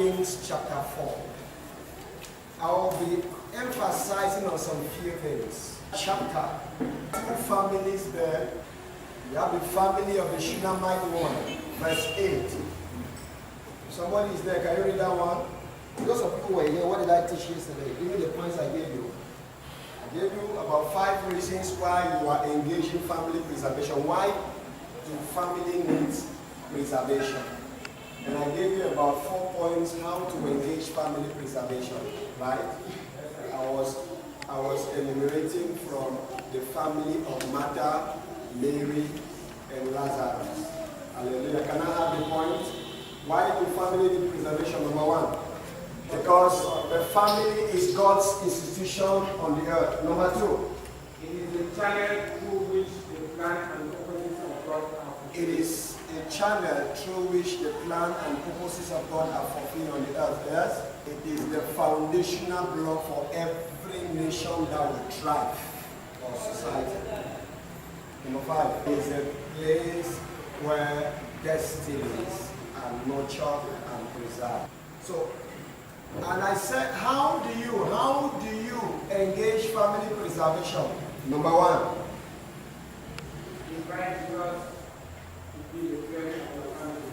Kings chapter 4. I will be emphasizing on some few things. Chapter, two families there. You have the family of the Shunammite woman, verse 8. Somebody is there, can you read that one? Because of people were here, what did I teach yesterday? Give me the points I gave you. I gave you about 5 reasons why you are engaging family preservation. Why do family needs preservation? And I gave you about 4 points how to engage family preservation, right? I was enumerating from the family of Martha, Mary, and Lazarus. Hallelujah. Can I have the point? Why do family need preservation? Number 1. Because the family is God's institution on the earth. Number 2. It is the channel through which the plan and purposes of God are fulfilled. It is a channel through which the plan and purposes of God are fulfilled on the earth. Yes? It is the foundational block for every nation that will thrive or society. Number 5. It is a place where destinies are nurtured and preserved. So, and I said, how do you engage family preservation? Number 1. Invite God to be the friend of your family.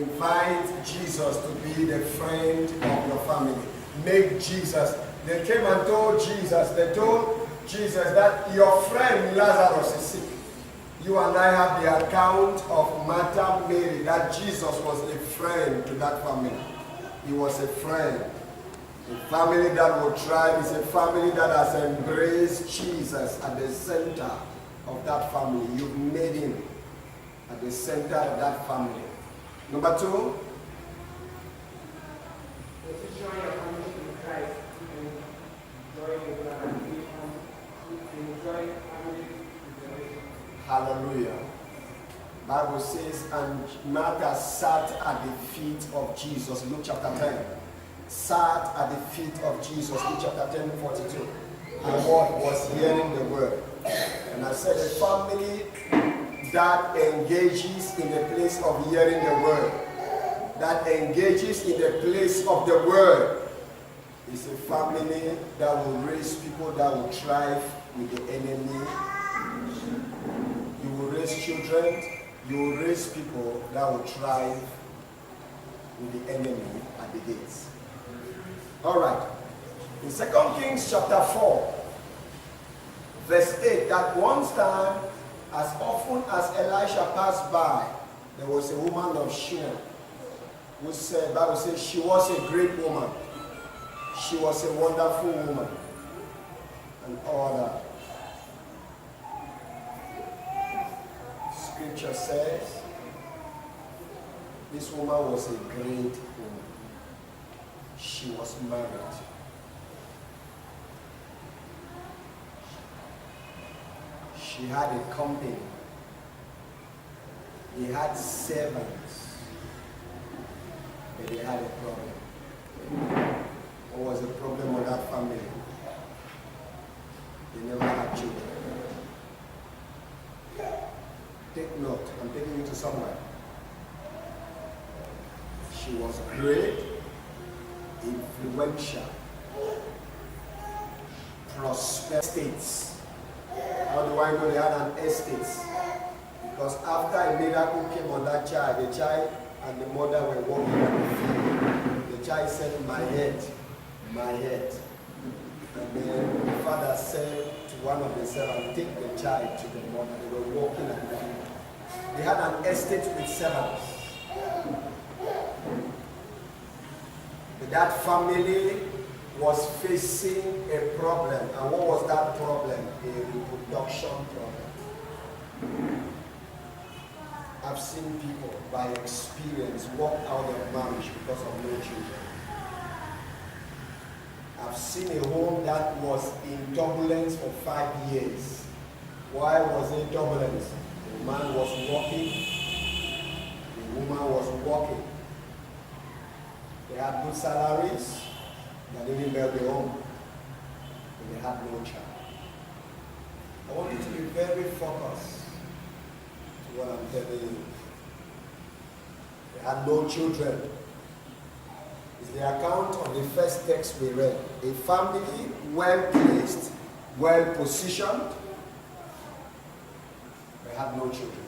Invite Jesus to be the friend of your family. Make Jesus. They came and told Jesus that your friend Lazarus is sick. You and I have the account of Martha, Mary, that Jesus was a friend to that family. He was a friend. A family that will thrive is a family that has embraced Jesus at the center of that family. You've made him at the center of that family. Number 2. Position your family in Christ and enjoy the gratification, enjoy family preservation. Hallelujah. Bible says, and Martha sat at the feet of Jesus. Luke chapter 10. Sat at the feet of Jesus. Luke chapter 10, 42. And what was hearing the word. And I said, a family that engages in the place of hearing the word, that engages in the place of the word, is a family that will raise people that will thrive with the enemy. You will raise children, you will raise people that will thrive with the enemy at the gates. All right. In 2 Kings chapter 4, verse 8, that one time, as often as Elisha passed by, there was a woman of Shunem, who said, Bible says she was a great woman. She was a wonderful woman. And all that. Scripture says this woman was a great woman. She was married. She had a company. They had servants. But they had a problem. What was the problem with that family? They never had children. Take note, I'm taking you to somewhere. She was great, influential, prosperous states. How do I know they had an estate? Because after a miracle came on that child, the child and the mother were walking on the field. The child said, my head, my head. And then the father said to one of the servants, take the child to the mother. They were walking on the field. They had an estate with servants. But that family was facing a problem. And what was that problem? A reproduction problem. I've seen people, by experience, walk out of marriage because of no children. I've seen a home that was in turbulence for 5 years. Why was it turbulence? The man was working, the woman was working. They had good salaries, they didn't build their home, and they had no child. I want you to be very focused to what I'm telling you. They had no children. It's the account of the first text we read. A family well placed, well positioned, they had no children.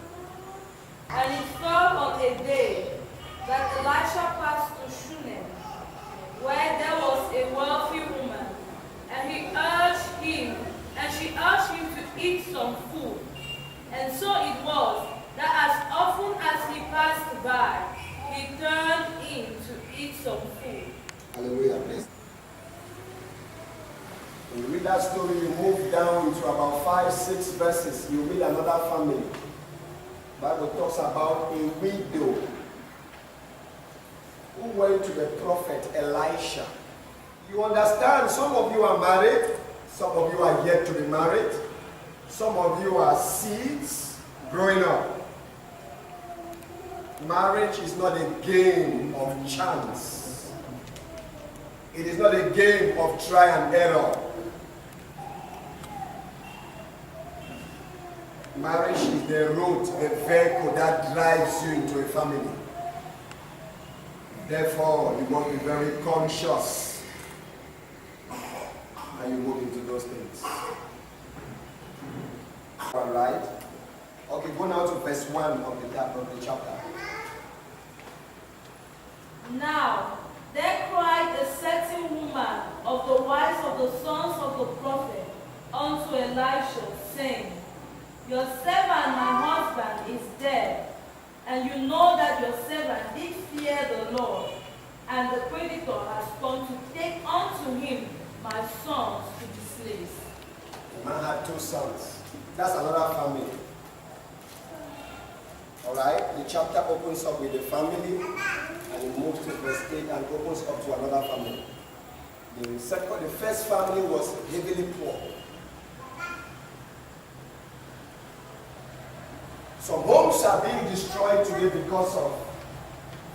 And it fell on a day that Elisha passed to Shunem, where there was a wealthy woman, and she urged him to eat some food. And so it was that as often as he passed by, he turned in to eat some food. Hallelujah, please. When you read that story, you move down to about 5-6 verses. You read another family. The Bible talks about a widow who went to the prophet Elisha. You understand, some of you are married, some of you are yet to be married, some of you are seeds growing up. Marriage is not a game of chance. It is not a game of try and error. Marriage is the road, the vehicle that drives you into a family. Therefore, you must be very conscious and you move into those things. All right? Okay, go now to verse 1 of the chapter. Now, there cried a certain woman of the wives of the sons of the prophet unto Elisha, saying, Your servant, my husband, is dead, and you know that your servant did fear the Lord, and the creditor has come to take unto him my sons to be slaves. The man had 2 sons. That's another family. Alright? The chapter opens up with the family, and it moves to verse 8 and opens up to another family. The first family was heavily poor. Some homes are being destroyed today because of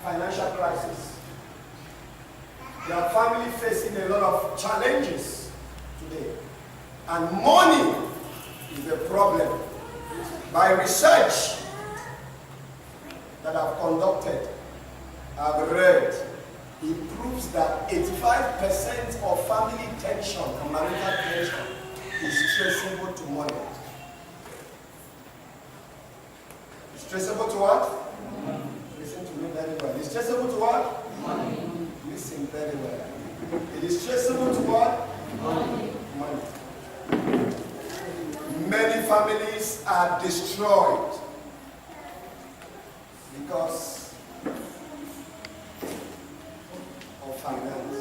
financial crisis. There are families facing a lot of challenges today. And money is the problem. By research that I've conducted, I've read, it proves that 85% of family tension and marital tension is traceable to money. It's traceable to what? Money. Listen to me very well. It's traceable to what? Money. Listen very well. It is traceable to what? Money. Money. Many families are destroyed because of finance.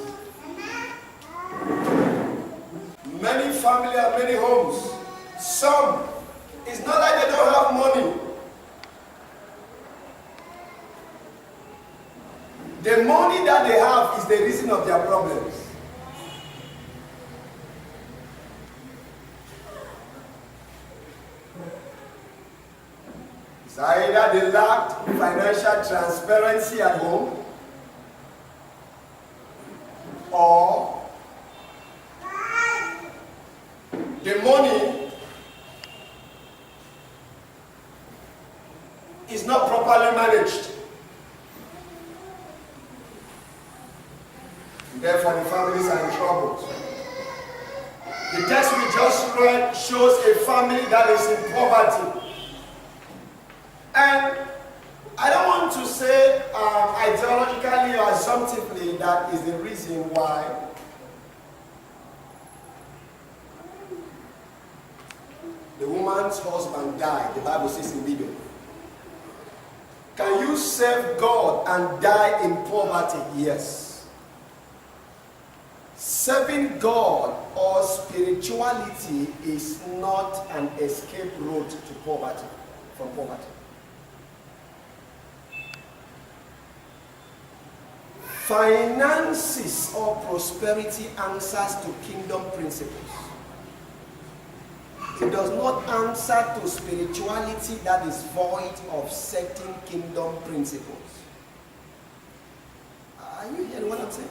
Many families and many homes. Some, it's not like they don't have money. The money that they have is the reason of their problems. It's either they lacked financial transparency at home, or the money is not properly managed. Therefore, the families are in trouble. The text we just read shows a family that is in poverty. And I don't want to say ideologically or assumptively that is the reason why the woman's husband died. The Bible says in LIMBE. Can you serve God and die in poverty? Yes. Serving God or spirituality is not an escape route to poverty, from poverty. Finances or prosperity answers to kingdom principles. It does not answer to spirituality that is void of certain kingdom principles. Are you hearing what I'm saying?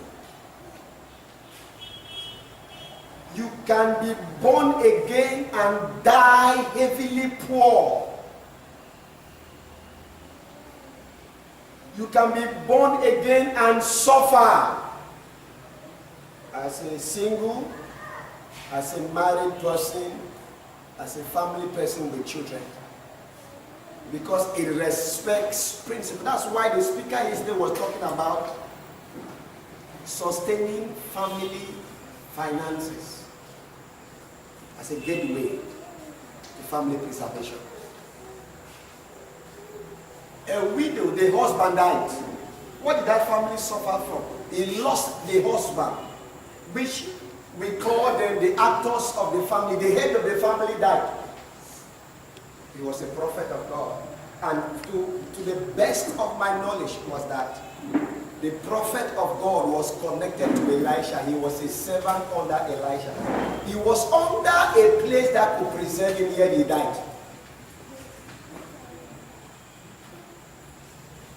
You can be born again and die heavily poor. You can be born again and suffer as a single, as a married person, as a family person with children. Because it respects principle. That's why the speaker yesterday was talking about sustaining family finances as a gateway to family preservation. A widow, the husband died. What did that family suffer from? He lost the husband, which we call them the actors of the family. The head of the family died. He was a prophet of God. And to the best of my knowledge was that the prophet of God was connected to Elisha. He was a servant under Elisha. He was under a place that could preserve him, yet he died.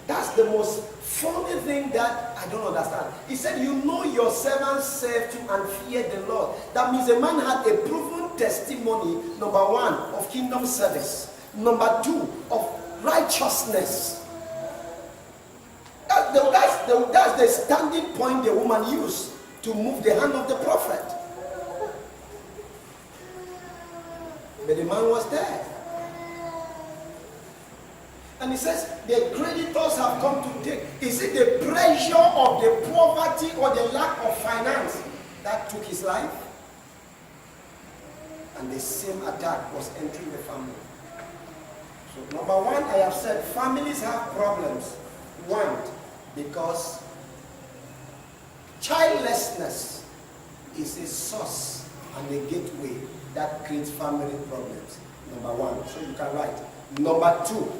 That's the most funny thing that I don't understand. He said, you know your servants served you and feared the Lord. That means a man had a proven testimony, number one, of kingdom service. Number two, of righteousness. That's the standing point the woman used to move the hand of the prophet. But the man was there. And he says, the creditors have come to take. Is it the pressure of the poverty or the lack of finance that took his life? And the same attack was entering the family. So number one, I have said families have problems. One, because childlessness is a source and a gateway that creates family problems. Number one, so you can write. Number two,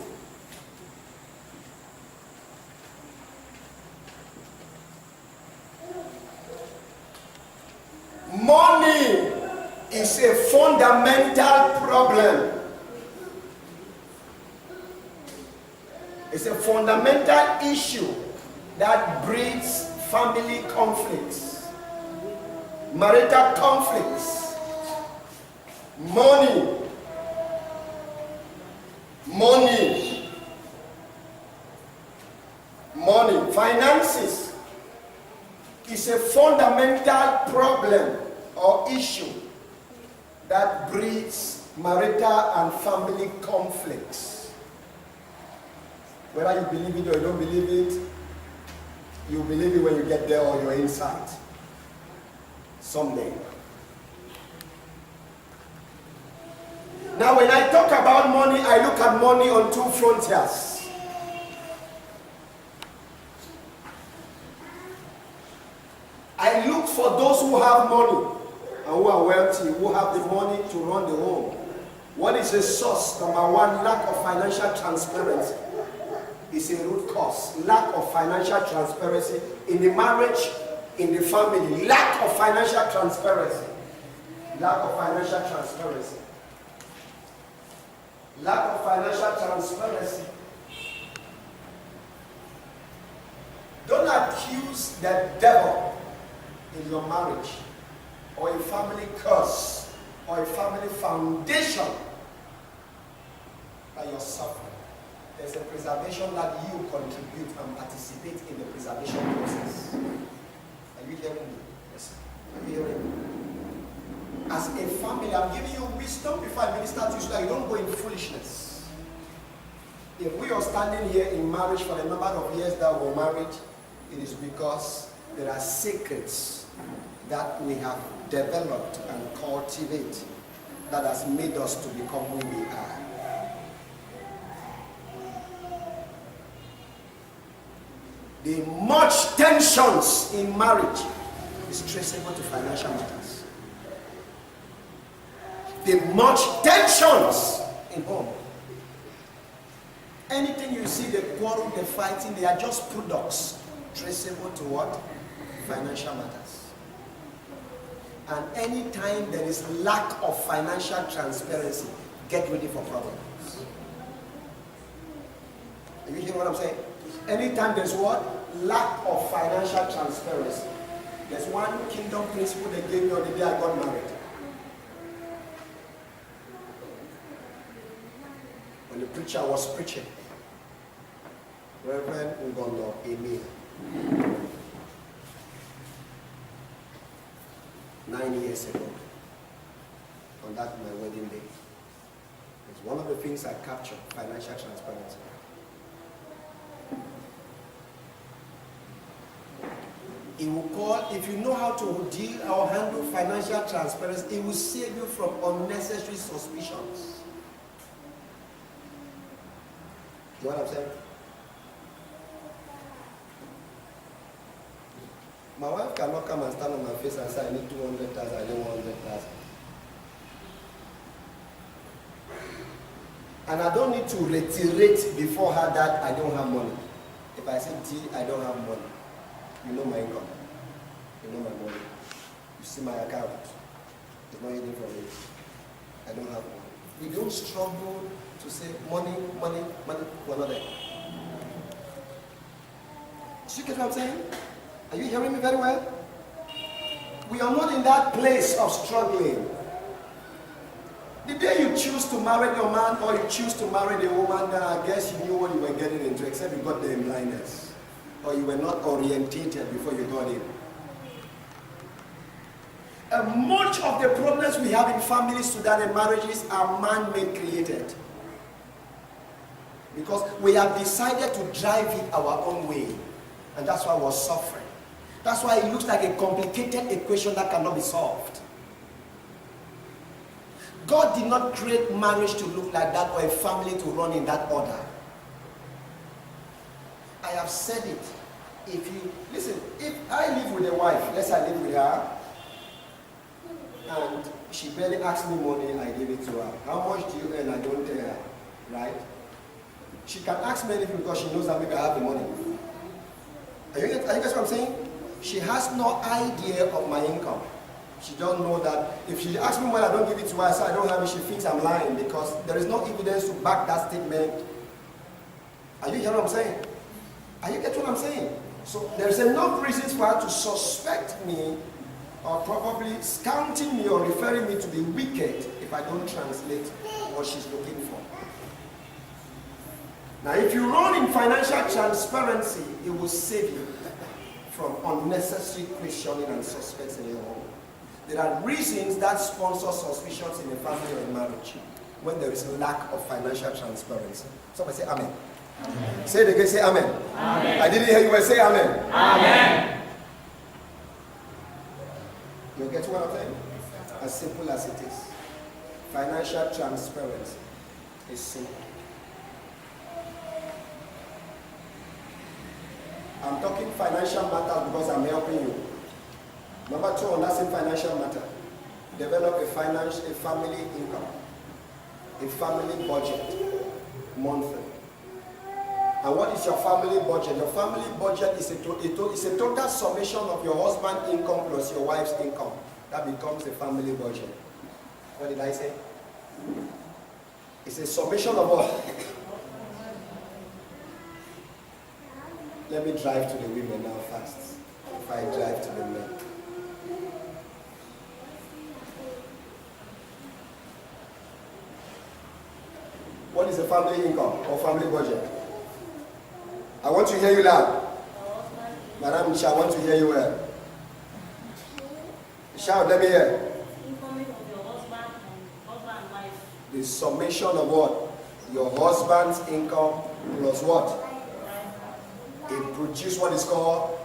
money is a fundamental problem. It's a fundamental issue that breeds family conflicts, marital conflicts. Money, finances is a fundamental problem or issue that breeds marital and family conflicts. Whether you believe it or you don't believe it, you believe it when you get there or you're inside. Someday. Now when I talk about money, I look at money on two frontiers. I look for those who have money and who are wealthy, who have the money to run the home. What is the source? Number one, lack of financial transparency is a root cause. Lack of financial transparency in the marriage, in the family. Lack of financial transparency. Lack of financial transparency. Lack of financial transparency. Don't accuse the devil in your marriage, or a family curse, or a family foundation that you're suffering. There's a preservation that you contribute and participate in the preservation process. Are you hearing me? Yes. Are you hearing me? As a family, I'm giving you wisdom before I minister to you so that you don't go in foolishness. If we are standing here in marriage for the number of years that we're married, it is because there are secrets that we have developed and cultivated that has made us to become who we are. The much tensions in marriage is traceable to financial matters. The much tensions in home. Anything you see, the quarrel, the fighting, they are just products traceable to what? Financial matters. And anytime there is lack of financial transparency, get ready for problems. Are you hearing what I'm saying? Anytime there's what? Lack of financial transparency. There's one kingdom principle they gave me on the day I got married. When the preacher was preaching, Reverend Ugondo Emil, 9 years ago, on that my wedding day. It's one of the things I capture, financial transparency. It will call, if you know how to deal or handle financial transparency, it will save you from unnecessary suspicions. You know what I'm saying? My wife cannot come and stand on my face and say, I need 200,000, I need 100,000. And I don't need to reiterate before her that I don't have money. If I say, T, I don't have money, you know my income. You know my money. You see my account. It's not hidden from me. I don't have money. We don't struggle to say money, money, money. We're not there. Do you get what I'm saying? Are you hearing me very well? We are not in that place of struggling. The day you choose to marry your man or you choose to marry the woman, then I guess you knew what you were getting into, except you got the blindness. Or you were not orientated before you got in. And much of the problems we have in families today and marriages are man-made created. Because we have decided to drive it our own way. And that's why we're suffering. That's why it looks like a complicated equation that cannot be solved. God did not create marriage to look like that or a family to run in that order. I have said it. If I live with a wife, let's say I live with her, and she barely asks me money, I give it to her. How much do you earn? I don't tell her, right? She can ask me anything because she knows that maybe I have the money. Are you guys what I'm saying? She has no idea of my income. She don't know that if she asks me when I don't give it to her, I say I don't have it, she thinks I'm lying because there is no evidence to back that statement. Are you hearing what I'm saying? Are you getting what I'm saying? So there's enough reasons for her to suspect me or probably counting me or referring me to be wicked if I don't translate what she's looking for. Now if you run in financial transparency, it will save you from unnecessary questioning and suspects in your home. There are reasons that sponsor suspicions in a family or a marriage when there is a lack of financial transparency. Somebody say amen. Amen. Say it again, say amen. Amen. I didn't hear you, but say amen. Amen. You get what I'm saying? As simple as it is. Financial transparency is simple. I'm talking financial matters because I'm helping you. Number two, on that same financial matter, develop a family income, a family budget, monthly. And what is your family budget? Your family budget is a total summation of your husband's income plus your wife's income. That becomes a family budget. What did I say? It's a summation of what? Let me drive to the women now fast. If I drive to the men. What is a family income or family budget? I want to hear you loud. Madam Misha, I want to hear you well. Shout, let me hear. Income of your husband and wife. The summation of what? Your husband's income plus what? It produces what is called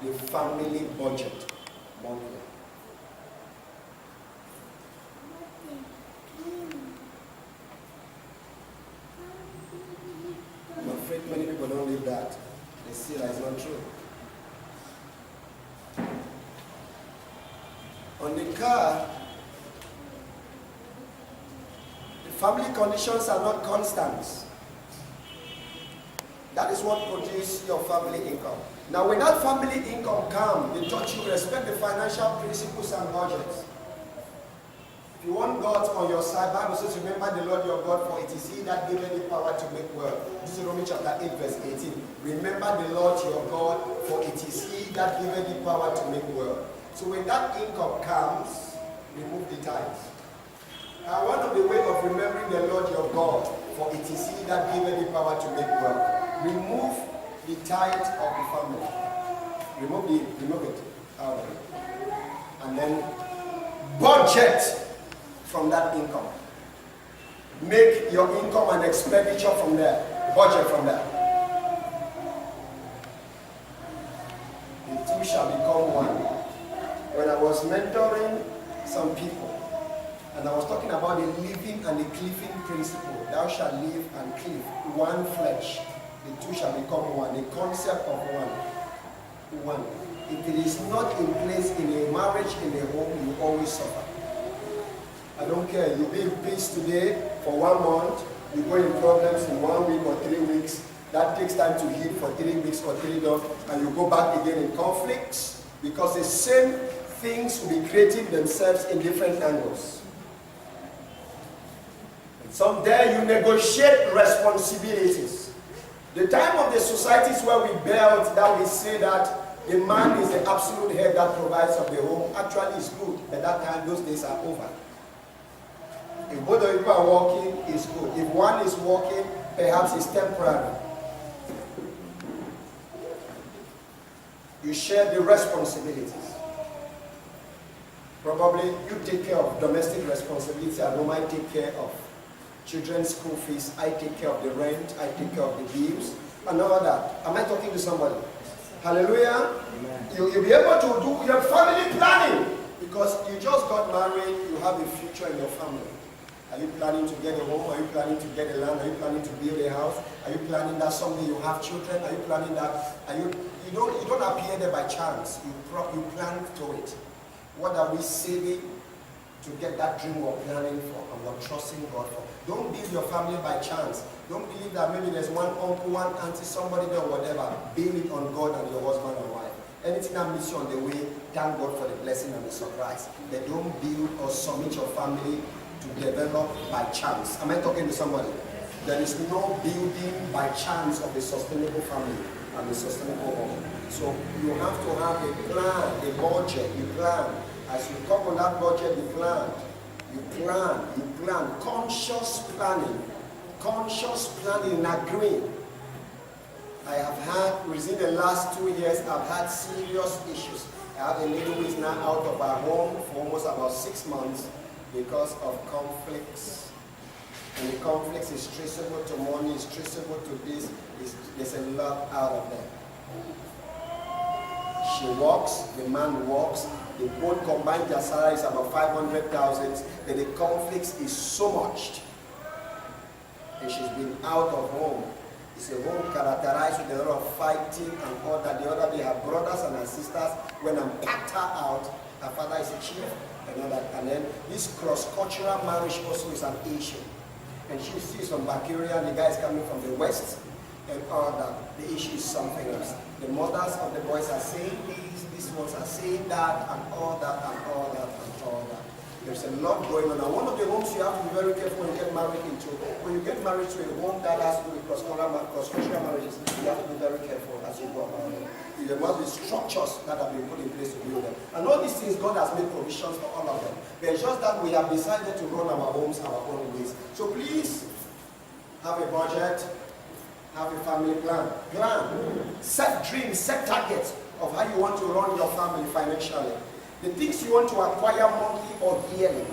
the family budget monthly. I'm afraid many people don't live that. They see that it's not true. On the car, the family conditions are not constant. That is what produces your family income. Now, when that family income comes, they taught you respect the financial principles and budgets. If you want God on your side, Bible says, remember the Lord your God, for it is He that giveth the power to make wealth. This is Romans chapter 8, verse 18. Remember the Lord your God, for it is He that giveth the power to make wealth. So when that income comes, remove the tithes. One of the ways of remembering the Lord your God, for it is He that giveth the power to make wealth. Remove the tithe of the family. Remove it out of it. And then budget from that income. Make your income and expenditure from there. Budget from there. The two shall become one. When I was mentoring some people, and I was talking about the living and the cleaving principle. Thou shalt live and cleave. One flesh. The two shall become one. The concept of one. One. If it is not in place in a marriage, in a home, you always suffer. I don't care. You be in peace today for 1 month. You go in problems in 1 week or 3 weeks. That takes time to heal for 3 weeks or 3 months. And you go back again in conflicts. Because the same things will be creating themselves in different angles. Some there you negotiate responsibilities. The time of the societies where we build that we say that the man is the absolute head that provides of the home actually is good. At that time, those days are over. If both of you are working, it's good. If one is working, perhaps it's temporary. You share the responsibilities. Probably you take care of domestic responsibilities and you might take care of children's school fees. I take care of the rent. I take care of the bills and all that. Am I talking to somebody? Hallelujah. You'll be able to do your family planning because you just got married. You have a future in your family. Are you planning to get a home? Are you planning to get a land? Are you planning to build a house? Are you planning that someday you have children? Are you planning that? You don't appear there by chance. You plan to it. What are we saving to get that dream we're planning for and we're trusting God for? Don't build your family by chance. Don't believe that maybe there's one uncle, one auntie, somebody there, whatever. Build it on God and your husband and wife. Anything that meets you on the way, thank God for the blessing and the surprise. But don't build or submit your family to develop by chance. Am I talking to somebody? There is no building by chance of a sustainable family and a sustainable home. So you have to have a plan, a budget. You plan. As you come on that budget, you plan. Conscious planning and agreeing. I have had, within the last 2 years, I've had serious issues. I have a lady who is now out of our home for almost about 6 months because of conflicts. And the conflicts is traceable to money, is traceable to this, there's a lot out of them. She works, the man works, they both combined their salary is about 500,000, but the conflicts is so much. And she's been out of home. It's a home characterized with a lot of fighting and all that. The other day, her brothers and her sisters, when I packed her out, her father is a chief, and all that. And then this cross-cultural marriage also is an issue. And she sees some Bulgaria, and the guy is coming from the west, and all that. The issue is something else. The mothers of the boys are saying this, these ones are saying that, and all that, and all that, and all that. There's a lot going on. And one of the homes you have to be very careful when you get married into. When you get married to a home that has to do with cross-cultural marriages, you have to be very careful as you go about it. There must be structures that have been put in place to build them. And all these things, God has made provisions for all of them. But it's just that we have decided to run our homes our own ways. So please, have a budget, have a family plan. Set dreams, set targets of how you want to run your family financially. The things you want to acquire monthly or yearly.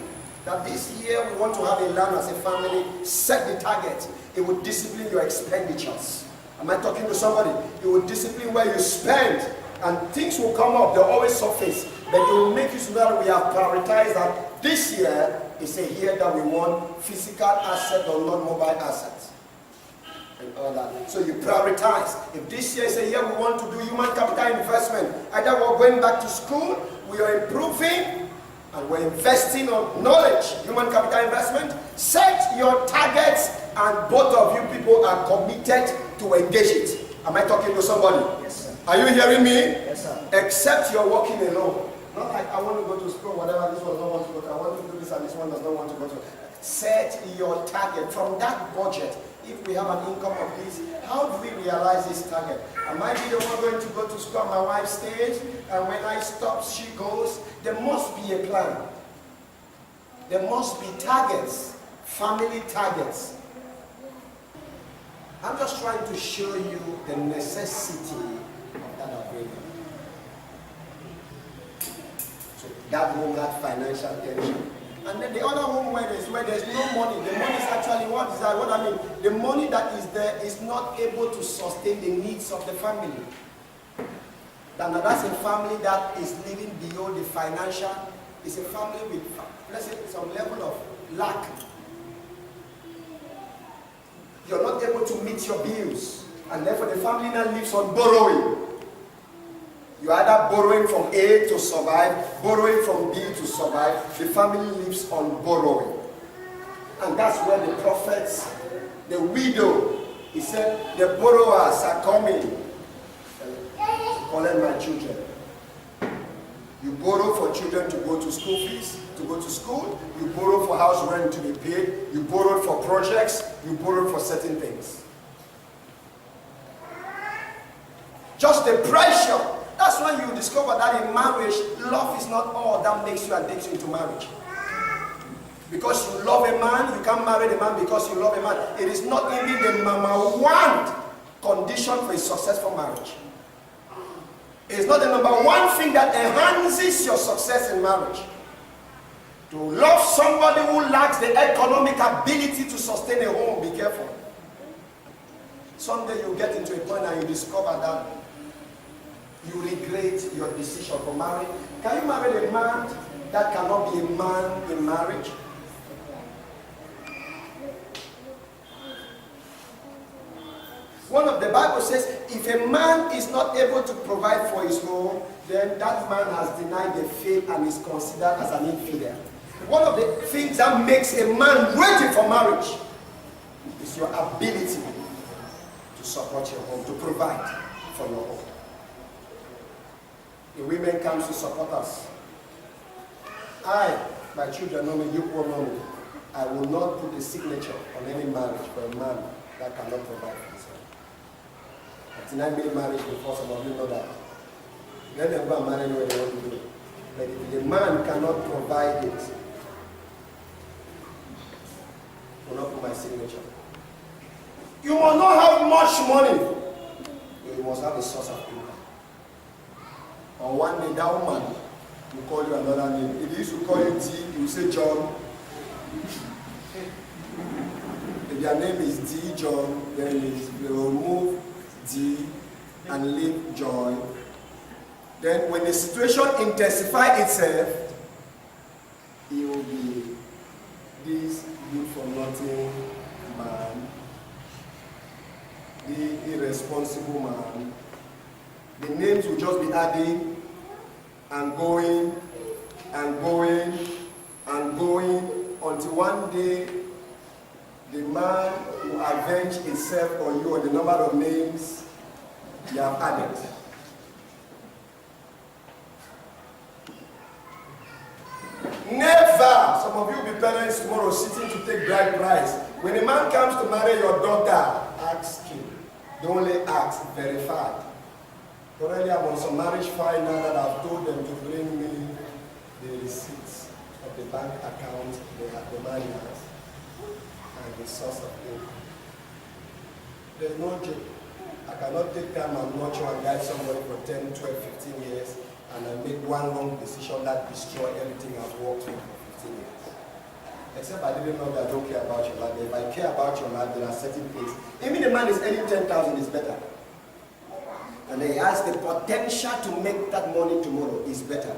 That this year we want to have a land as a family, set the target. It will discipline your expenditures. Am I talking to somebody? It will discipline where you spend. And things will come up, they'll always surface. But it will make you so that we have prioritized that this year is a year that we want physical assets or non-mobile assets. And all that. So you prioritize. If this year is a year we want to do human capital investment, either we're going back to school, we are improving, and we're investing on knowledge, human capital investment. Set your targets, and both of you people are committed to engage it. Am I talking to somebody? Yes, sir. Are you hearing me? Yes, sir. Except you're working alone. Not like I want to go to school, whatever, this one does not want to go to. I want to do this and this one does not want to go to. Set your target. From that budget, if we have an income of this, how do we realize this target? I might be the one going to go to school, my wife stays, and when I stop, she goes. There must be a plan. There must be targets, family targets. I'm just trying to show you the necessity of that agreement. So That home had financial tension. And then the other home where there's no money, the money is actually what is that? What I mean, the money that is there is not able to sustain the needs of the family. And that's a family that is living below the financial. It's a family with, let's say, some level of lack. You're not able to meet your bills, and therefore the family now lives on borrowing. You're either borrowing from A to survive, borrowing from B to survive. The family lives on borrowing. And that's where the prophets, the widow, he said, the borrowers are coming to collect my children. You borrow for children to go to school fees, to go to school. You borrow for house rent to be paid. You borrow for projects. You borrow for certain things. Just the pressure. That's when you discover that in marriage, love is not all that makes you and takes you into marriage. Because you love a man, you can't marry the man because you love a man. It is not even the number one condition for a successful marriage. It is not the number one thing that enhances your success in marriage. To love somebody who lacks the economic ability to sustain a home, be careful. Someday you get into a point and you discover that you regret your decision for marriage. Can you marry a man that cannot be a man in marriage? One of the Bible says, if a man is not able to provide for his home, then that man has denied the faith and is considered as an infidel. One of the things that makes a man ready for marriage is your ability to support your home, to provide for your home. The women comes to support us. My children know me, you poor know. I will not put a signature on any marriage for a man that cannot provide for himself. I denied many marriage before, some of you know that. Let them go and marry where they want to do. But if the man cannot provide it, I will not put my signature. You must not have much money. You must have a source of income. Or one day that woman will call you another name. If he used to call you T, he will say John. If your name is D John, then they will remove D and leave Joy. Then when the situation intensifies itself, he will be this good for nothing man, the irresponsible man. The names will just be adding and going and going and going until one day the man will avenge himself on you on the number of names you have added. Never! Some of you will be parents tomorrow sitting to take bride price. When a man comes to marry your daughter, ask him. Don't only ask, verify. Already I'm on some marriage file now that I've told them to bring me the receipts of the bank account the man has and the source of income. There's no joke. I cannot take time and nurture and guide somebody for 10, 12, 15 years and I make one wrong decision that destroy everything I've worked for 15 years. Except I didn't know that I don't care about your life. If I care about your life, there are certain things. Even the man is earning 10,000 is better. And he has the potential to make that money tomorrow is better.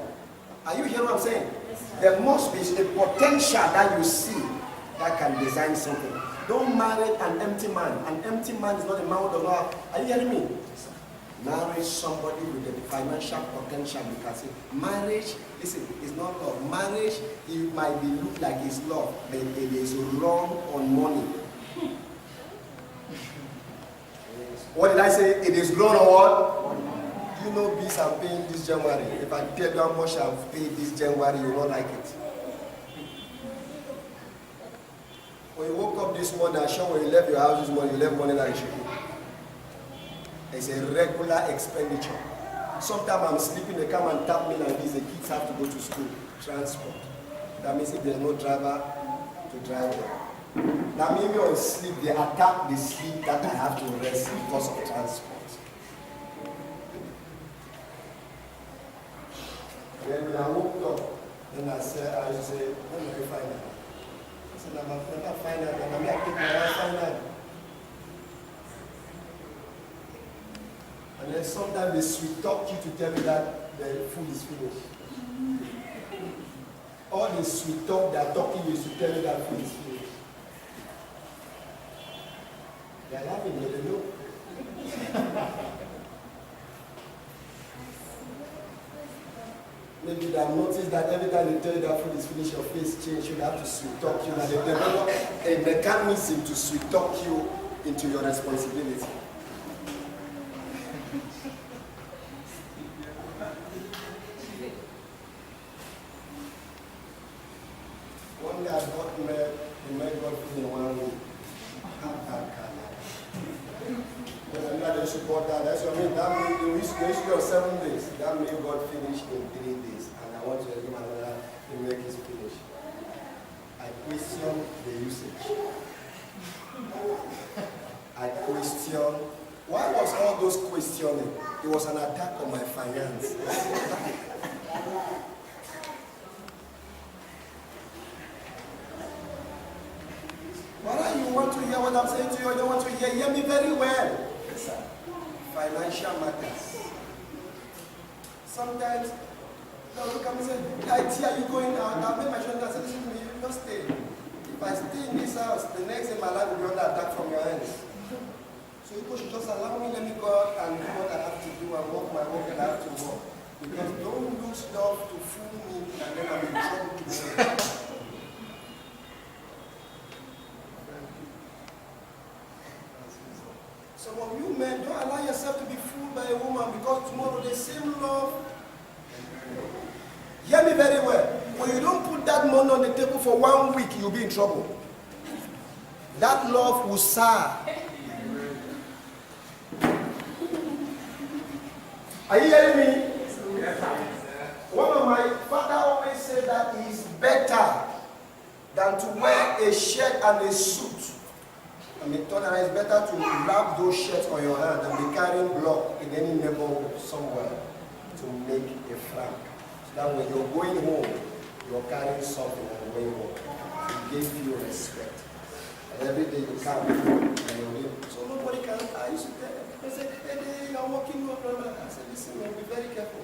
Are you hearing what I'm saying? There must be a potential that you see that can design something. Don't marry an empty man. An empty man is not a man who does not have. Are you hearing me? Marry somebody with the financial potential. You can say marriage, listen, it's not love. Marriage, it might be look like it's love, but it is wrong on money. What did I say? It is wrong on what? You know bills I'm paying this January. If I tell you how much I've paid this January, you will not like it. When you woke up this morning, I'm sure when you left your house this morning, you left money like you. It's a regular expenditure. Sometimes I'm sleeping, they come and tap me like this, the kids have to go to school, transport. That means if there's no driver to drive them. That means on sleep, they attack the sleep that I have to rest because of transport. Then when I woke up, Then I used to say, when are you find out? I said, I'm not find out, and I'm not taking my find out. And then sometimes they sweet talk you to tell you that the food is finished. All the sweet talk they are talking you is to tell you that food is finished. They are laughing, but they know. Maybe they have noticed that every time they tell you that food is finished, your face changes, you have to sweet talk you, and they develop a mechanism to sweet talk you into your responsibility. One day I got met God in 1 week. They support that. That's what I mean. That means the history of 7 days. That made God finish in 3 days. And I want to give another to make it finish. I question the usage. I question. Why was all those questioning? It was an attack on my finance. Why you want to hear what I'm saying to you? You don't want to hear me very well. Financial matters. Sometimes, no, look at me and say, I are you going out? I'll make my shoulder and say, listen to me, you just stay. If I stay in this house, the next day my life will be under attack from your hands. So people should just allow me, let me go out and do what I have to do and walk my walk and I have to walk. Because don't do stuff to fool me and then I'm in trouble today. Some of you men, don't allow yourself to be fooled by a woman because tomorrow the same love. Hear me very well. When you don't put that money on the table for 1 week, you'll be in trouble. That love will sour. Are you hearing me? One of my father always said that it is better than to wear a shirt and a suit. I mean, it's better to wrap those shirts on your hand and be carrying block in any neighborhood somewhere to make a franc. So that when you're going home, you're carrying something on the way home. It gives you respect. And every day you come and you're in. So nobody can. I used to tell them, I said, hey, you're walking up. I said, listen, be very careful.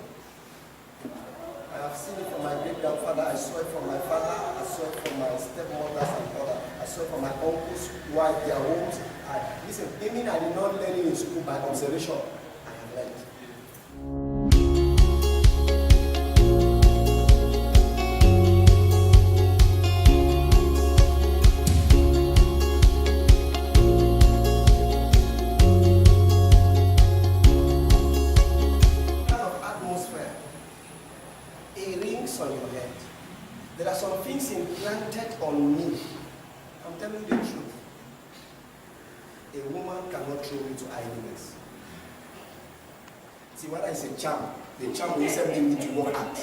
I have seen it from my great-grandfather, I saw it from my father, I saw it from my stepmothers and brother, I saw it from my uncles, wife, their homes. Listen, even I did not learn it in school by observation. I have learned. On your head. There are some things implanted on me. I'm telling you the truth. A woman cannot throw me to idleness. See, what I say, charm. The charm will send me to work hard.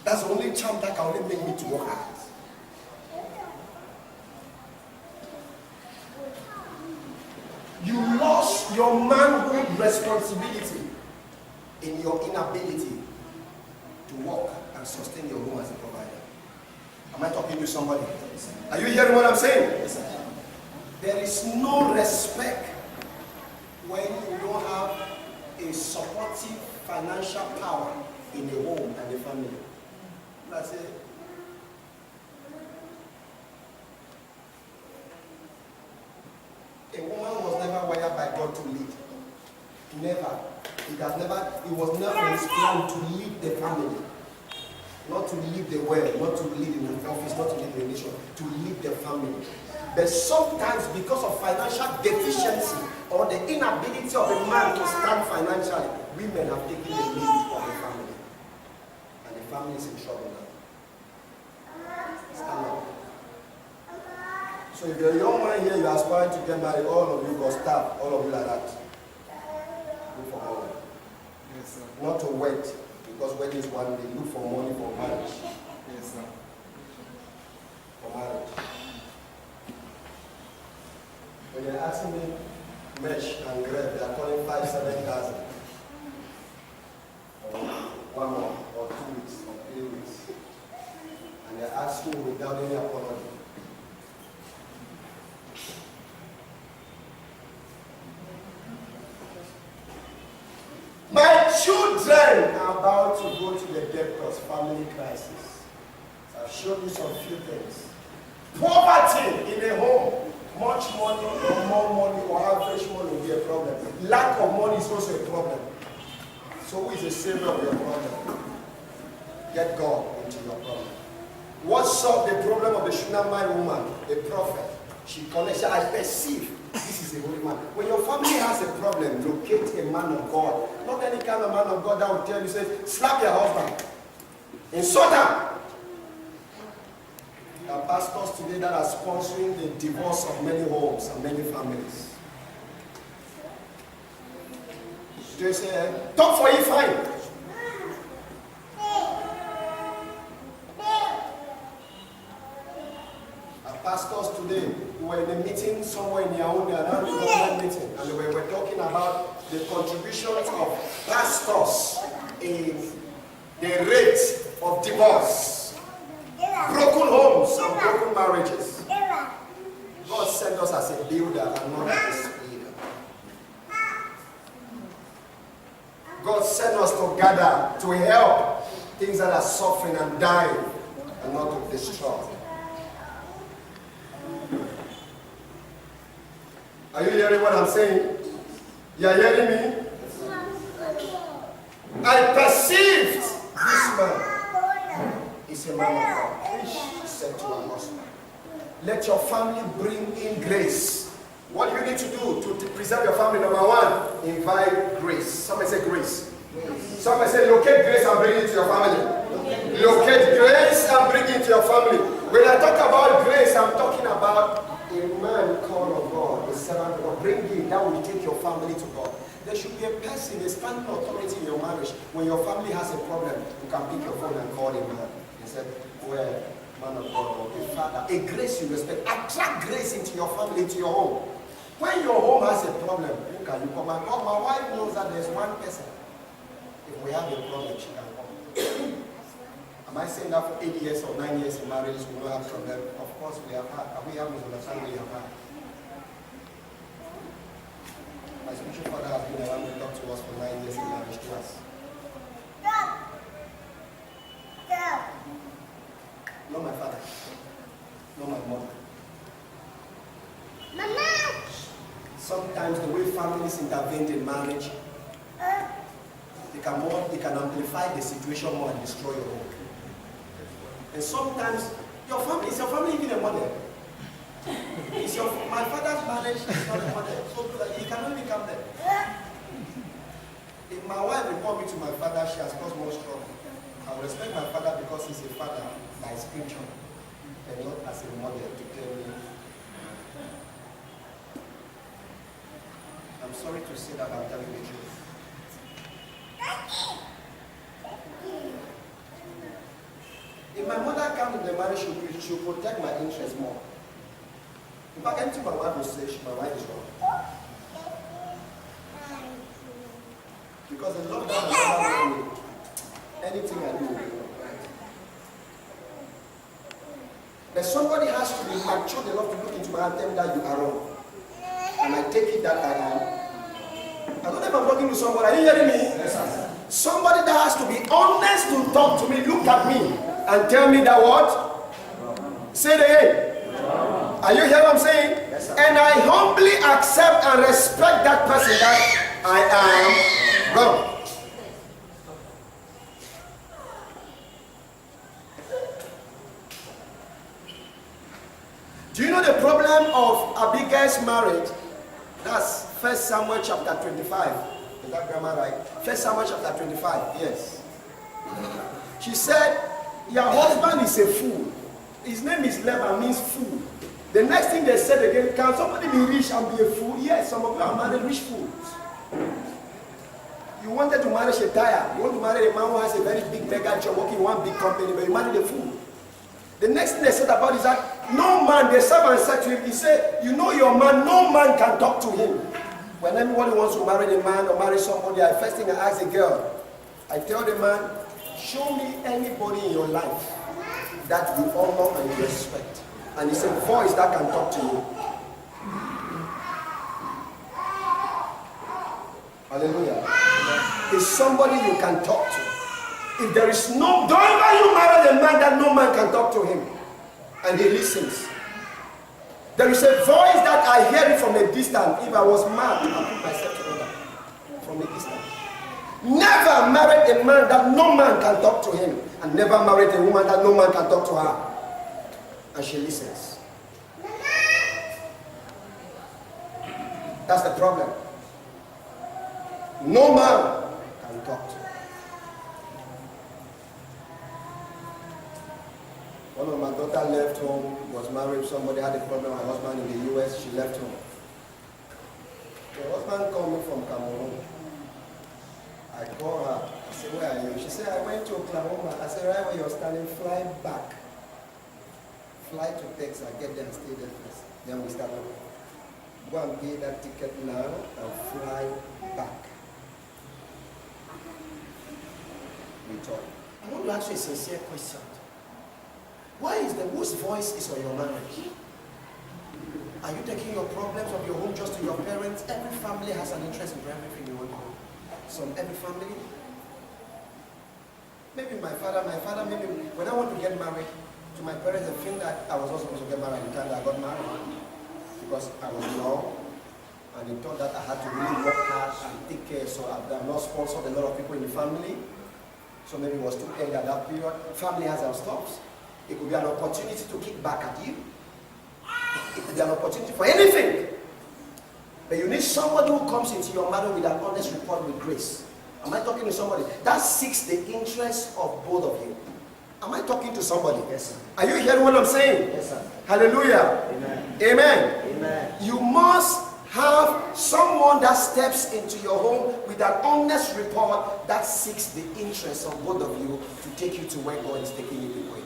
That's the only charm that can only make me to work hard. You lost your manhood responsibility in your inability to work and sustain your home as a provider. Am I talking to somebody? Are you hearing what I'm saying? There is no respect when you don't have a supportive financial power in a home and a family. That's it. A woman was never wired by God to lead. Never. It was never his plan to lead the family. Not to lead the world, not to lead in the office, not to lead the nation, to lead the family. But sometimes because of financial deficiency or the inability of a man to stand financially, women have taken the lead of the family. And the family is in trouble now. Stand up. So if you're a young man here, you're aspiring to get married, all of you got staff, all of you like that. Look for money. Yes, sir. Not to wait, because wedding is one day. Look for money for marriage. Yes, sir. For marriage. When you're asking me, mesh and grab, they are calling 5,000-7,000. Or 1 month, or 2 weeks, or 3 weeks. without any apology. My children are about to go to the debtors, family crisis. So I've shown you some few things. Poverty in a home, much money or more money or average money will be a problem. Lack of money is also a problem. So who is the savior of your problem? Get God into your problem. What solved the problem of the Shunammite woman? A prophet. She connects. I perceive this is a holy man. When your family has a problem, locate a man of God. Not any kind of man of God that will tell you, say, slap your husband. Insult him. There are pastors today that are sponsoring the divorce of many homes and many families. They say, talk for you, fine. Pastors today were in a meeting somewhere in Yaoundé, an government meeting, and they were talking about the contributions of pastors in the rate of divorce, broken homes and broken marriages. God sent us as a builder and not as a leader. God sent us to gather, to help things that are suffering and dying, and not to destroy. Are you hearing what I'm saying? You are hearing me? I perceived this man is a man of God. She said to her husband, let your family bring in grace. What do you need to do to preserve your family? Number one, invite grace. Somebody say grace. Somebody say locate grace and bring it to your family. Locate grace and bring it to your family. When I talk about grace, I'm talking about a man called of God, a servant of God. Bring him, that will take your family to God. There should be a person, a standing authority in your marriage. When your family has a problem, you can pick your phone and call a man. He said, well, man of God, or a father, a grace you respect. Attract grace into your family, into your home. When your home has a problem, who can you come and call? My wife knows that there's one person. If we have a problem, she can come. Am I saying that for 8 years or 9 years in marriage we don't have problem? Of course we have had. We have misunderstanding, we have had. My spiritual father has been around to talk to us for 9 years in marriage to us. Not my father. Not my mother. Mama! Sometimes the way families intervene in marriage, they can amplify the situation more and destroy your home. And sometimes is your family even a model? My father's marriage is not a model, so he cannot even come there. If my wife report me to my father, she has caused more trouble. I will respect my father because he's a father by scripture and not as a model to tell me. I'm sorry to say that I'm telling the truth. If my mother comes to the marriage, she'll protect my interest more. In fact, anything my wife will say, my wife is wrong. Because the Lord doesn't have me. Anything I do will be right. But somebody has to be mature enough to look into my hand and tell me that you are wrong. And I take it that I am. I don't know if I'm talking to somebody. Are you hearing me? Yes, sir. Somebody that has to be honest to talk to me, look at me, and tell me that what? Say it again. Are you hearing what I'm saying? Yes, sir. And I humbly accept and respect that person that I am wrong. Do you know the problem of Abigail's marriage? That's 1 Samuel chapter 25. Is that grammar right? 1 Samuel chapter 25, yes. She said, your husband is a fool. His name is Leba, means fool. The next thing they said again, can somebody be rich and be a fool? Yes, some of you are married rich fools. You wanted to marry a tire. You want to marry a man who has a very big mega job working in one big company, but you married a fool. The next thing they said about is that no man, the servant said to him, he said, you know your man, no man can talk to him. When anybody wants to marry a man or marry somebody, the first thing I ask a girl, I tell the man, show me anybody in your life that you honor and you respect. And it's a voice that can talk to you. Hallelujah. It's somebody you can talk to. If there is no, don't ever you marry a man that no man can talk to him. And he listens. There is a voice that I hear it from a distance. If I was mad, I put myself together from a distance. Never married a man that no man can talk to him. And never married a woman that no man can talk to her. And she listens. That's the problem. No man can talk to her. One of my daughter left home, was married, somebody had a problem, her husband in the US, she left home. The husband called me from Cameroon. I called her, I said, where are you? She said, I went to Oklahoma. I said, right where you're standing, fly back. Fly to Texas, get there and stay there first. Then we start looking. Go and pay that ticket now and fly back. We talk. I want to ask you a sincere question. Why is the whose voice is on your marriage? Are you taking your problems of your home just to your parents? Every family has an interest in everything you want to do. Some every family. Maybe my father, maybe when I want to get married to my parents, they think that I was also supposed to get married at the time that I got married. Because I was young and they thought that I had to really work hard and take care, so I've not sponsored a lot of people in the family. So maybe it was too early at that period. Family has their stops. It could be an opportunity to kick back at you. It could be an opportunity for anything. But you need somebody who comes into your marriage with an honest report with grace. Am I talking to somebody that seeks the interest of both of you? Am I talking to somebody? Yes, sir. Are you hearing what I'm saying? Yes, sir. Hallelujah. Amen. Amen. Amen. You must have someone that steps into your home with an honest report that seeks the interest of both of you to take you to where God is taking you to go into.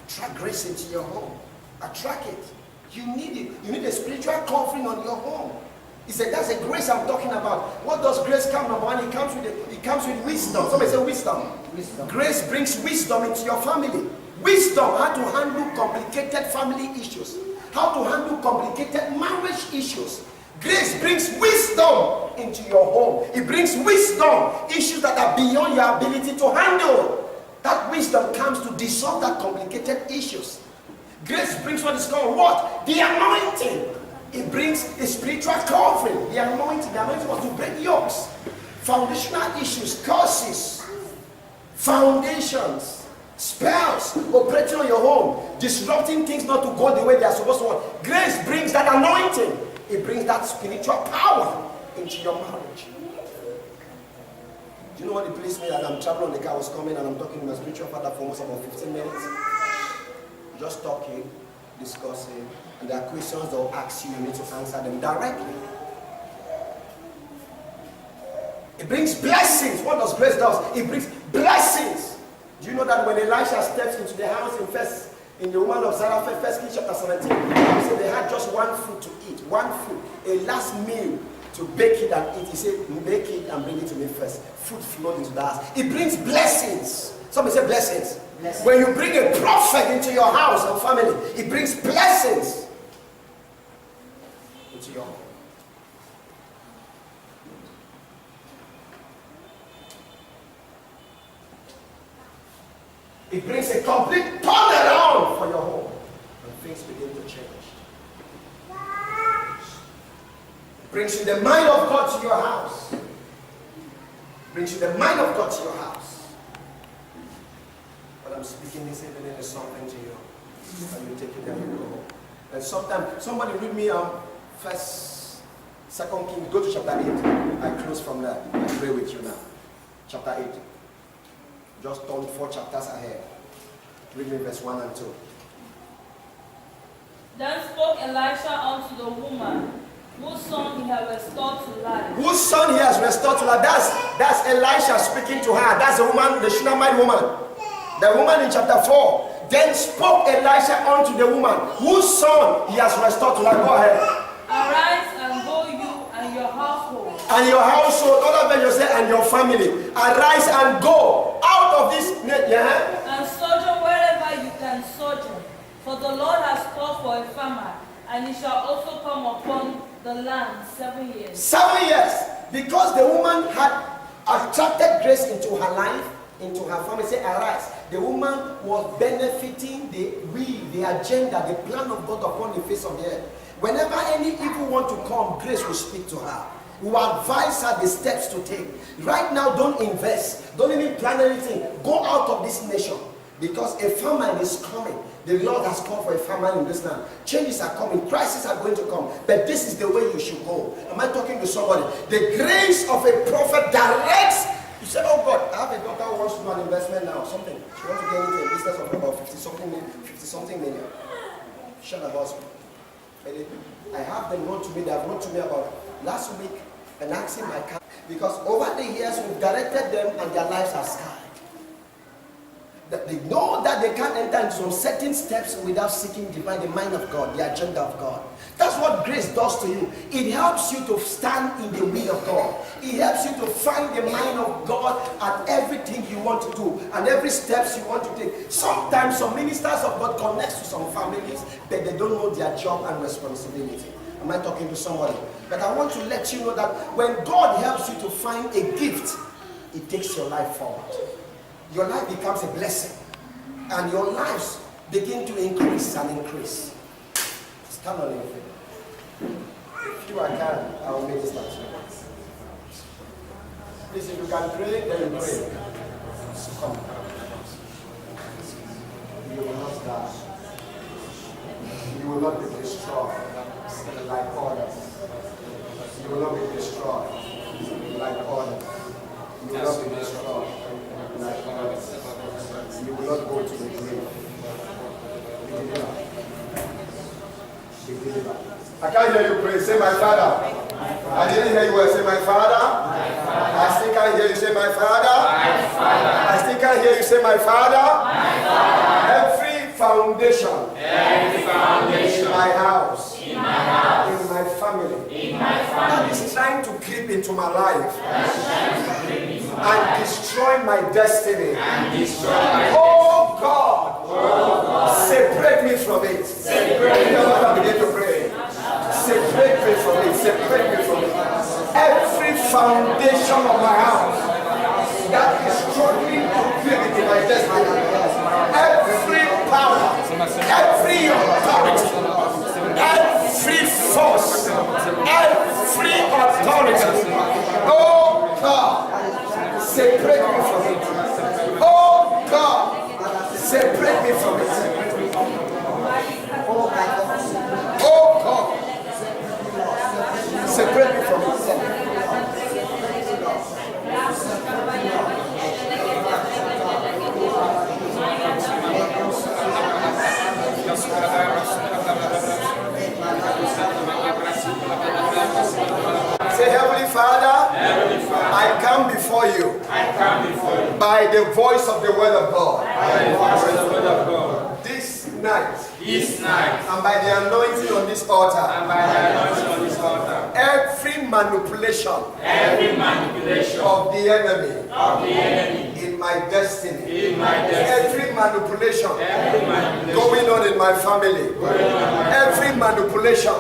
Attract grace into your home. Attract it. You need it. You need a spiritual covering on your home. He said, that's the grace I'm talking about. What does grace come about? It comes with wisdom. Somebody say wisdom. Wisdom. Grace brings wisdom into your family. Wisdom, how to handle complicated family issues. How to handle complicated marriage issues. Grace brings wisdom into your home. It brings wisdom, issues that are beyond your ability to handle. That wisdom comes to dissolve that complicated issues. Grace brings what is called what? The anointing. It brings a spiritual covering. The anointing was to break yokes, foundational issues, curses, foundations, spells operating on your home, disrupting things not to go the way they are supposed to work. Grace brings that anointing. It brings that spiritual power into your marriage. Do you know what it pleased me? That I'm traveling on the car, I was coming and I'm talking to my spiritual father for almost about 15 minutes. Just talking, discussing, and there are questions they'll ask you, you need to answer them directly. It brings blessings. What does grace do? It brings blessings. Do you know that when Elisha steps into the house in the woman of Zarephath, 1 Kings chapter 17, he said they had just one food to eat, one food, a last meal to bake it and eat. He said, bake it and bring it to me first. Food flowed into the house. It brings blessings. Somebody say blessings. Blessings. When you bring a prophet into your house and family, it brings blessings into your home. It brings a complete turnaround for your home, and things begin to change. It brings you the mind of God to your house. It brings you the mind of God to your house. What I'm speaking this evening is something to you, and you take it and you go home. And sometimes somebody read me 2 Kings, go to chapter 8. I close from there. I pray with you now. Chapter 8. Just turn 4 chapters ahead. Read me verse 1 and 2. Then spoke Elisha unto the woman, whose son he had restored to life. Whose son he has restored to life. That's Elisha speaking to her. That's the woman, the Shunammite woman. The woman in chapter 4. Then spoke Elisha unto the woman, whose son he has restored to life. Go ahead. Arise and go you and your household, and your household, other versions say, and your family, arise and go out of this. And sojourn wherever you can sojourn, for the Lord has called for a famine, and it shall also come upon the land 7 years. 7 years, because the woman had attracted grace into her life, into her family. Say, arise. The woman was benefiting the will, the agenda, the plan of God upon the face of the earth. Whenever any evil want to come, grace will speak to her. We will advise her the steps to take. Right now, don't invest. Don't even plan anything. Go out of this nation, because a famine is coming. The Lord has called for a famine in this land. Changes are coming. Crises are going to come. But this is the way you should go. Am I talking to somebody? The grace of a prophet directs. You say, oh God, I have a daughter who wants to do an investment now. Something. She wants to get into a business of about 50-something million. Shut up, husband. I have them wrote to me. They have wrote to me about last week and asking my car, because over the years we've directed them and their lives are scarred. That they know that they can't enter into some certain steps without seeking divine, the mind of God, the agenda of God. That's what grace does to you. It helps you to stand in the will of God. It helps you to find the mind of God at everything you want to do and every steps you want to take. Sometimes some ministers of God connect to some families, but they don't know their job and responsibility. Am I talking to somebody? But I want to let you know that when God helps you to find a gift, it takes your life forward. Your life becomes a blessing, and your lives begin to increase and increase. Stand on your feet. If you can, I will make this start. Please, if you can pray, then you pray. Come. You will not die. You will not be destroyed like others. You will not be destroyed like others. You will not be destroyed like others. You will not go to the grave. Be delivered. I can't hear you pray. Say, my Father. I didn't hear you well. Say, my Father. I still can't hear you say, my Father. I still can't hear you say, my Father. Every foundation in my house, in my family, that is trying to creep into my life and destroy my destiny. Oh God, separate me from it. Begin to pray. Separate me from it. Separate me from it. Every foundation of my house that is struggling to creep into my destiny, every power, every authority, every force, every authority, oh God, separate me from it. Oh God, separate me from it. Oh God, separate me from it. Say, Heavenly Father, I come before you by the voice of the word of God. This night, and by the anointing on this altar, every manipulation of the enemy in my destiny, every manipulation going on in my family, every manipulation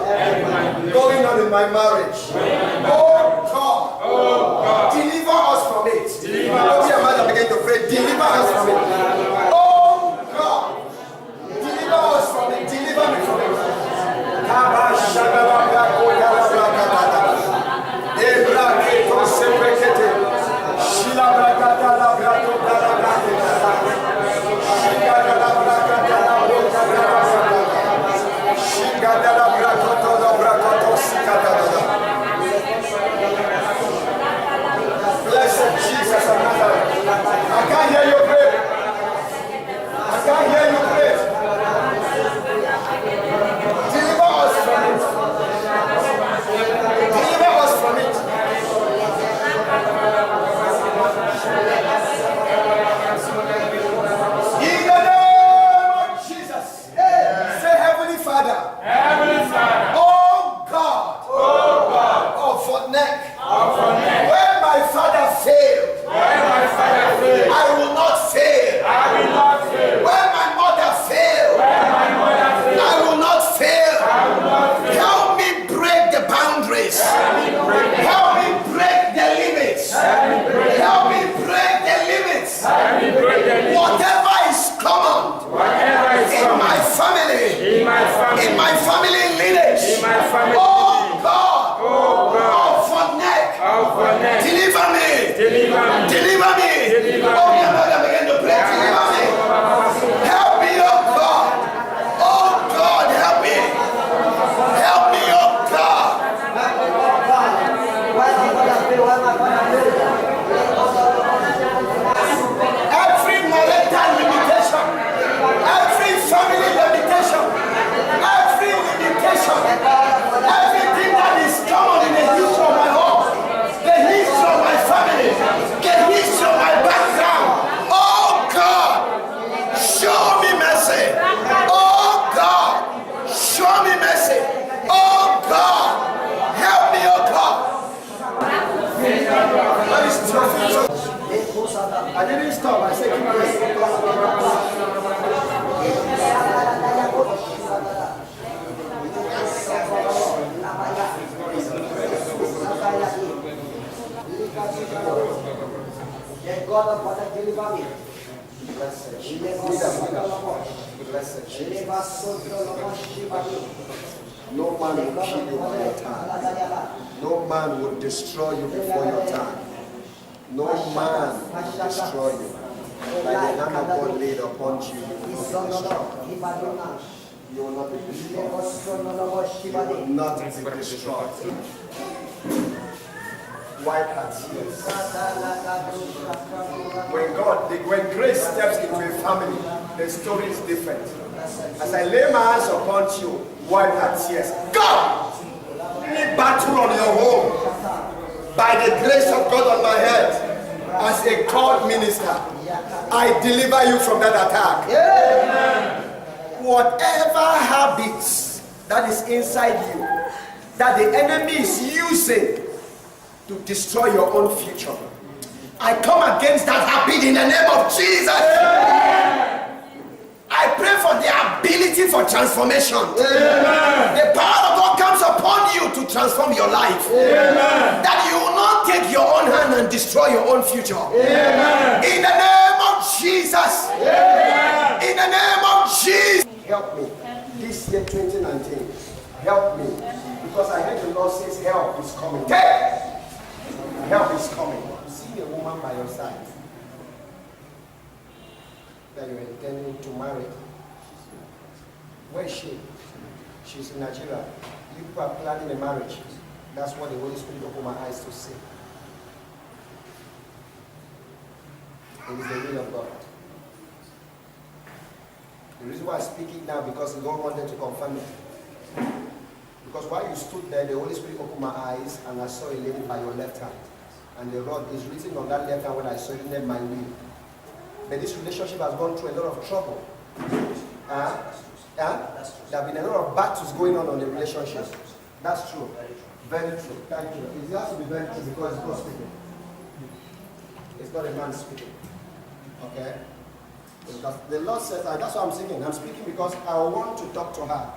going on in my marriage, oh God, deliver us from it. Open your mouth and begin to pray. Deliver us from it. Oh God, deliver us from it. Deliver me from it. Blessed Jesus of Nazareth. I can't hear you pray. I didn't stop. I said keep God of what I deliver me. No man will kill you by your time. No man will destroy you before your time. No man will destroy you. By the hand of God laid upon you, you will not be destroyed. You will not be destroyed. Wipe her tears. When grace steps into a family, the story is different. As I lay my hands upon you, wipe her tears. God, any battle on your home, by the grace of God on my head, as a called minister, I deliver you from that attack. Amen. Whatever habits that is inside you, that the enemy is using to destroy your own future, I come against that habit in the name of Jesus. Amen. I pray for the ability for transformation. Amen. The power of God comes upon you to transform your life. Amen. That you will not take your own hand and destroy your own future. Amen. In the name of Jesus. Amen. In the name of Jesus. Help me. This year 2019. Help me. Because I heard the Lord says help is coming. Help is coming. See a woman by your side that you're intending to marry. Where is she? She's in Nigeria. You people are planning a marriage. That's what the Holy Spirit opened my eyes to see. It is the will of God. The reason why I speak it now, because the Lord wanted to confirm it. Because while you stood there, the Holy Spirit opened my eyes and I saw a lady by your left hand. And the rod is written on that left hand when I saw it in my will. But this relationship has gone through a lot of trouble. There have been a lot of battles going on the relationship. That's true. Very true. Thank you. It has to be very true because it's God speaking. It's not a man speaking. Okay? Because the Lord says, that's what I'm saying. I'm speaking because I want to talk to her.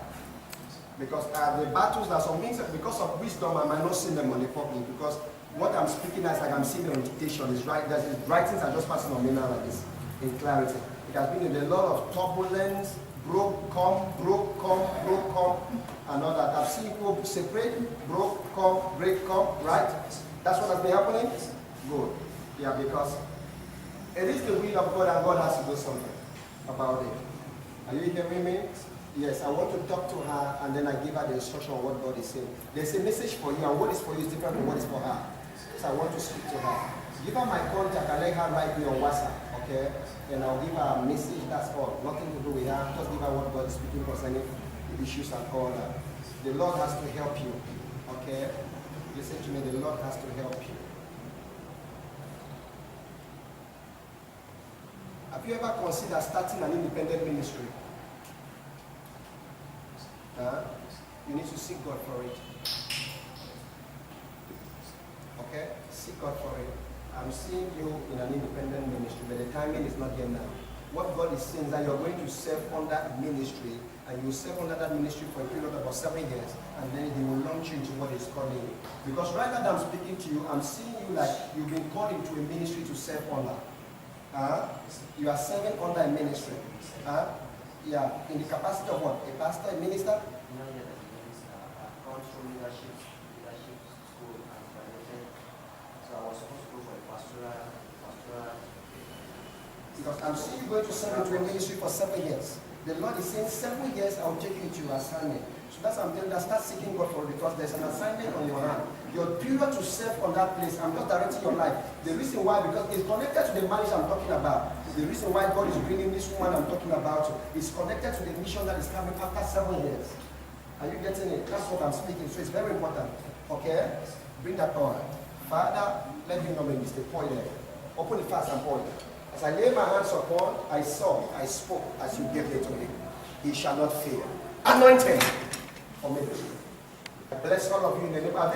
Because the battles, there are some things, because of wisdom, I might not see them on the public. Because what I'm speaking as like I'm seeing the dictation is right. There's writings are just passing on me now like this in clarity. It has been a lot of turbulence, broke, come, and all that. I've seen people separate, broke, come, break, come, right? That's what has been happening? Good. Yeah, because it is the will of God and God has to do something about it. Are you hearing me? Yes, I want to talk to her and then I give her the instruction of what God is saying. There's a message for you and what is for you is different from what is for her. So I want to speak to her. Give her my contact and let her write me on WhatsApp, okay? And I'll give her a message, that's all. Nothing to do with her. Just give her what God is speaking concerning the issues and all that. The Lord has to help you, okay? Listen to me, the Lord has to help you. Have you ever considered starting an independent ministry? You need to seek God for it. Okay? Seek God for it. I'm seeing you in an independent ministry, but the timing is not here now. What God is saying is that you're going to serve under a ministry, and you serve under that ministry for a period of about 7 years, and then He will launch you into what He's calling you. Because right now that I'm speaking to you, I'm seeing you like you've been called into a ministry to serve under. You are serving under a ministry. Yeah, in the capacity of what? A pastor, a minister? No, yeah, the minister. I've gone through leadership school and graduated. So I was supposed to go for a pastoral. Because I'm seeing you going to serve into a ministry for 7 years. The Lord is saying 7 years I'll take you into your assignment. So that's what I'm telling you, start seeking God for it because there's an assignment on your hand. Your period to serve on that place, I'm just directing your life. The reason why, because it's connected to the marriage I'm talking about. The reason why God is bringing this woman I'm talking about is connected to the mission that is coming after 7 years. Are you getting it? That's what I'm speaking. So it's very important. Okay? Bring that on. Father, let him know maybe the point there. Open the fast and point. As I lay my hands upon, I saw, I spoke as you gave it to him. He shall not fail. Anointed for me. I bless all of you in the name of